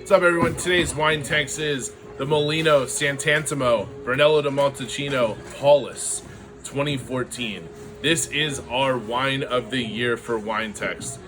What's up, everyone? Today's wine text is the Molino Sant'antimo Brunello Di Montalcino Paulus 2014. This is our wine of the year for wine text.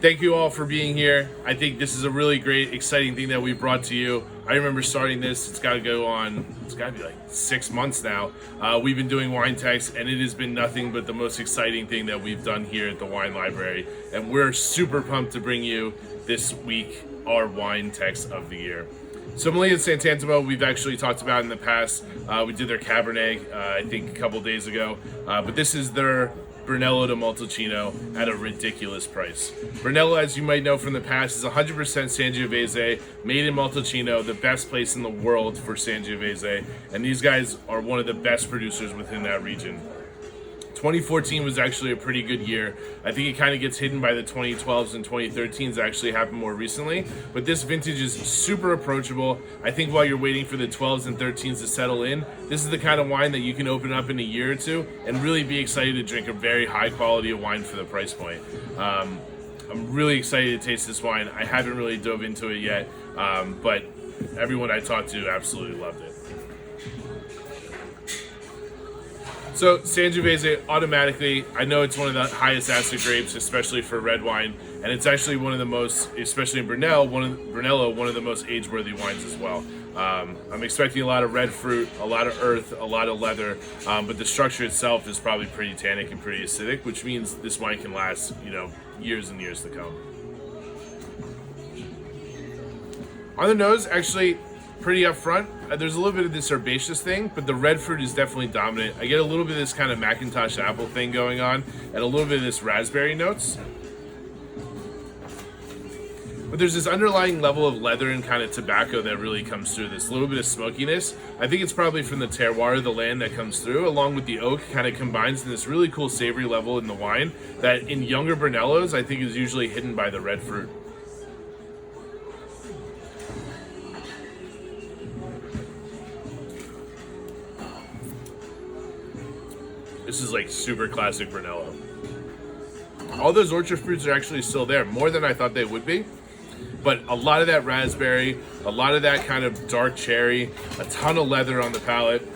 Thank you all for being here. I think this is a really great, exciting thing that we brought to you. I remember starting this, it's got to be like 6 months now. We've been doing wine text, and it has been nothing but the most exciting thing that we've done here at the Wine Library. And we're super pumped to bring you this week our wine text of the year. So Molino Di Sant'antimo, we've actually talked about in the past. We did their Cabernet, I think a couple days ago. But this is their Brunello Di Montalcino at a ridiculous price. Brunello, as you might know from the past, is 100% Sangiovese, made in Montalcino, the best place in the world for Sangiovese. And these guys are one of the best producers within that region. 2014 was actually a pretty good year. I think it kind of gets hidden by the 2012s and 2013s that actually happened more recently. But this vintage is super approachable. I think while you're waiting for the 12s and 13s to settle in, this is the kind of wine that you can open up in a year or two and really be excited to drink a very high quality of wine for the price point. I'm really excited to taste this wine. I haven't really dove into it yet, but everyone I talked to absolutely loved it. So Sangiovese, automatically, I know it's one of the highest acid grapes, especially for red wine, and it's actually one of the most, especially in Brunello, one of the most age-worthy wines as well. I'm expecting a lot of red fruit, a lot of earth, a lot of leather, but the structure itself is probably pretty tannic and pretty acidic, which means this wine can last, years and years to come. On the nose, actually, pretty upfront. There's a little bit of this herbaceous thing, but the red fruit is definitely dominant. I get a little bit of this kind of Macintosh apple thing going on, and a little bit of this raspberry notes. But there's this underlying level of leather and kind of tobacco that really comes through, this little bit of smokiness. I think it's probably from the terroir of the land that comes through, along with the oak, kind of combines in this really cool savory level in the wine that in younger Brunellos, I think is usually hidden by the red fruit. This is like super classic Brunello. All those orchard fruits are actually still there, more than I thought they would be. But a lot of that raspberry, a lot of that kind of dark cherry, a ton of leather on the palate.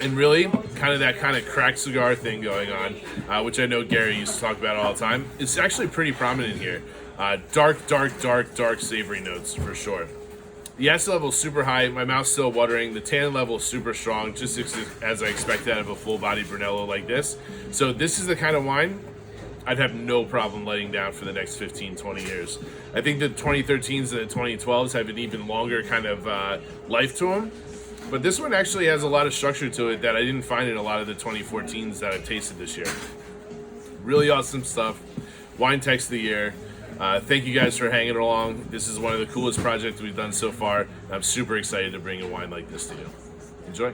And really, kind of that kind of cracked cigar thing going on, which I know Gary used to talk about all the time. It's actually pretty prominent here. Dark savory notes for sure. The acid level is super high, my mouth's still watering, the tannin level is super strong, just as I expected out of a full-bodied Brunello like this. So this is the kind of wine I'd have no problem letting down for the next 15, 20 years. I think the 2013s and the 2012s have an even longer kind of life to them. But this one actually has a lot of structure to it that I didn't find in a lot of the 2014s that I've tasted this year. Really awesome stuff. Wine text of the year. Thank you guys for hanging along. This is one of the coolest projects we've done so far. I'm super excited to bring a wine like this to you. Enjoy.